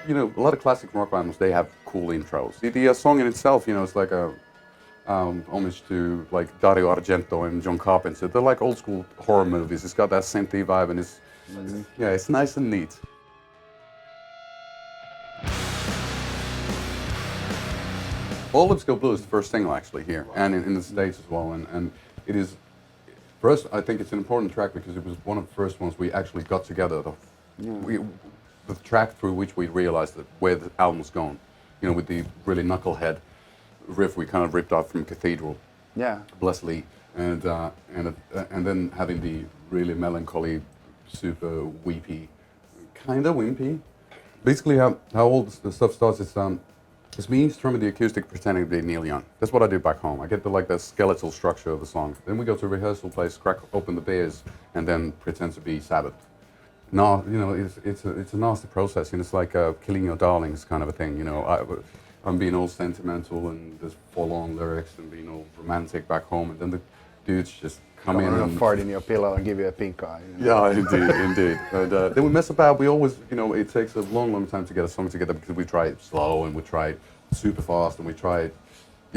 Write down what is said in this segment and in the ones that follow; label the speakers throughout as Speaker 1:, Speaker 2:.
Speaker 1: a lot of classic rock albums, they have cool intros. The song in itself, it's like a homage to like Dario Argento and John Carpenter. They're like old school horror movies. It's got that synthy vibe, and it's nice and neat. All Lips Go Blue is the first single actually here, and in the States as well, and it is, for us, I think it's an important track because it was one of the first ones we actually got together. The track through which we realized that where the album was going, with the really knucklehead riff we kind of ripped off from Cathedral, Bless Lee, and then having the really melancholy, super weepy, kind of wimpy. Basically, how all the stuff starts is it's me strumming the acoustic, pretending to be Neil Young. That's what I do back home. I get the skeletal structure of the song. Then we go to a rehearsal place, crack open the beers, and then pretend to be Sabbath. No, it's a nasty process. It's like killing your darlings kind of a thing. I'm being all sentimental and there's forlorn lyrics and being all romantic back home, and then the dudes just come in and
Speaker 2: fart in your pillow and give you a pink eye.
Speaker 1: Yeah, indeed. And then we mess about. We always, it takes a long time to get a song together because we try it slow and we try it super fast and we try it,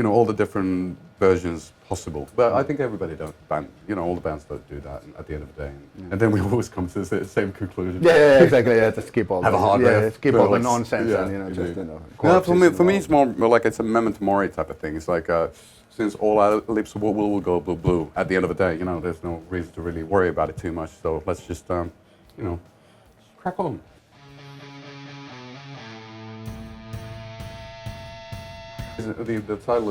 Speaker 1: all the different versions possible. But I think everybody all the bands don't do that at the end of the day. And then we always come to the same conclusion.
Speaker 2: Yeah, exactly. Yeah, to skip all
Speaker 1: have a hard riff,
Speaker 2: skip all the nonsense and just
Speaker 1: for me it's more like it's a memento mori type of thing. It's like since all our lips will go blue blue at the end of the day, there's no reason to really worry about it too much. So let's just crack on. The title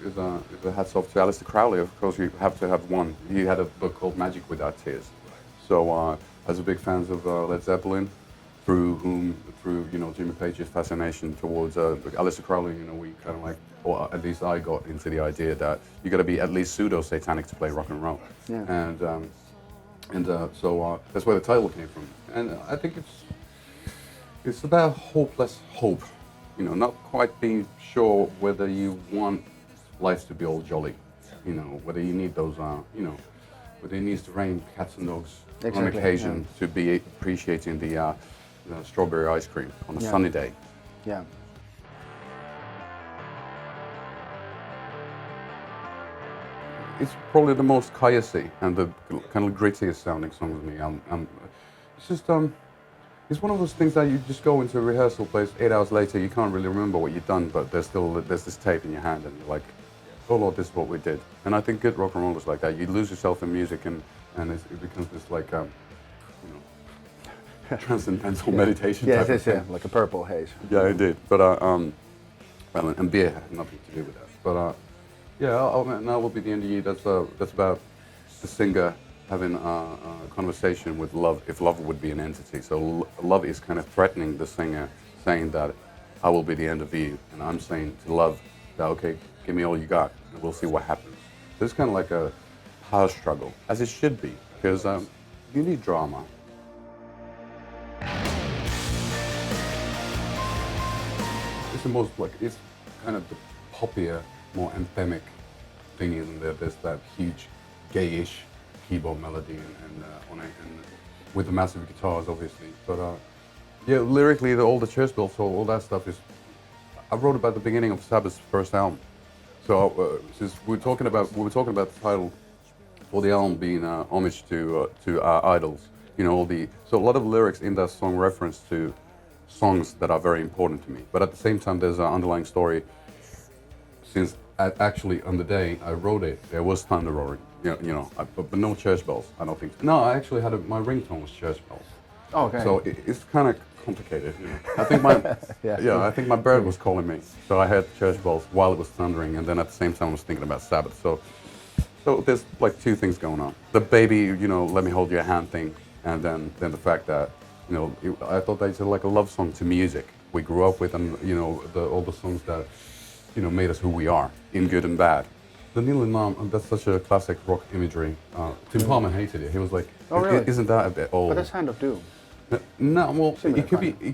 Speaker 1: is a hats off to Aleister Crowley. Of course, you have to have one. He had a book called Magic Without Tears. So, as a big fans of Led Zeppelin, through Jimmy Page's fascination towards Aleister Crowley, we kind of like, or at least I got into the idea that you got to be at least pseudo-satanic to play rock and roll.
Speaker 2: Yeah.
Speaker 1: So that's where the title came from. And I think it's about hopeless hope. Not quite being sure whether you want life to be all jolly, whether you need those, whether it needs to rain cats and dogs on occasion to be appreciating the strawberry ice cream on a sunny day.
Speaker 2: Yeah.
Speaker 1: It's probably the most chaosy and the kind of grittiest sounding song with me. It's just it's one of those things that you just go into a rehearsal place, 8 hours later, you can't really remember what you've done, but there's this tape in your hand and you're like, oh Lord, this is what we did. And I think good rock and roll is like that. You lose yourself in music and it becomes this like, transcendental meditation type of thing.
Speaker 2: Like a purple haze.
Speaker 1: Yeah, indeed. But, and beer had nothing to do with that. But, now will be the end of you. That's about the singer having a conversation with love, if love would be an entity. So love is kind of threatening the singer, saying that I will be the end of you. And I'm saying to love that, okay, give me all you got, and we'll see what happens. So it's kind of like a power struggle, as it should be, because you need drama. It's kind of the poppier, more anthemic thing in there. There's that huge, gayish keyboard melody and with the massive guitars, obviously. But lyrically, all the church bells, all that stuff is. I wrote about the beginning of Sabbath's first album. So since we were talking about the title for the album being homage to our idols, so a lot of lyrics in that song reference to songs that are very important to me. But at the same time, there's an underlying story. Since actually on the day I wrote it, there was thunder roaring. But no church bells. I don't think so. No, I actually had my ringtone was church bells.
Speaker 2: Oh, okay.
Speaker 1: So it's kind of complicated. I think I think my bird was calling me. So I had church bells while it was thundering, and then at the same time I was thinking about Sabbath. So there's like two things going on: the baby, let me hold your hand thing, and then the fact that I thought that it's like a love song to music we grew up with, and all the songs that made us who we are in good and bad. The Neil and Mom, that's such a classic rock imagery. Tim Palmer hated it. He was like,
Speaker 2: "Oh, really?
Speaker 1: Isn't that a bit old?"
Speaker 2: But that's Hand of Doom.
Speaker 1: No, well, it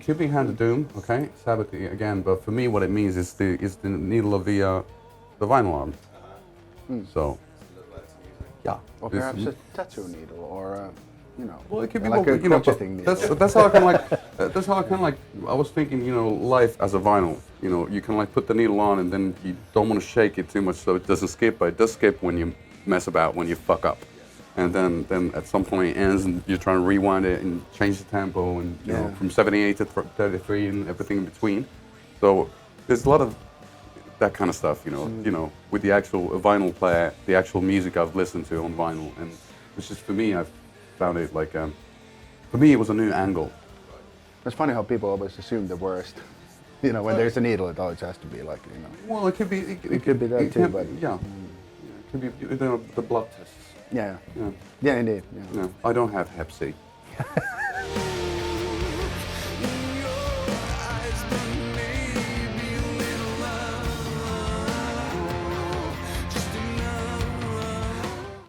Speaker 1: could be Hand of Doom, okay, Sabbath again. But for me, what it means is the needle of the vinyl arm. So, yeah.
Speaker 2: Or perhaps a tattoo needle, or you know,
Speaker 1: Well, it could be
Speaker 2: like
Speaker 1: well,
Speaker 2: a
Speaker 1: you know,
Speaker 2: crotcheting needle.
Speaker 1: that's how I kind of like that's how I kind of like I was thinking, you know, life as a vinyl. You know, you can like put the needle on and then you don't want to shake it too much so it doesn't skip, but it does skip when you mess about, when you fuck up. And then at some point it ends and you're trying to rewind it and change the tempo and you know
Speaker 2: Yeah.
Speaker 1: from 78 to 33 and everything in between. So there's a lot of that kind of stuff, you know, with the actual vinyl player, the actual music I've listened to on vinyl, and it's just for me, I've found it like, for me, it was a new angle.
Speaker 2: It's funny how people always assume the worst. You know, when there's a needle, it always has to be like, you know.
Speaker 1: Well, it could be,
Speaker 2: It could be that too,
Speaker 1: can-
Speaker 2: but
Speaker 1: yeah, it could be the blood tests.
Speaker 2: yeah,
Speaker 1: Yeah,
Speaker 2: yeah, indeed. Yeah.
Speaker 1: no, I don't have Hep C.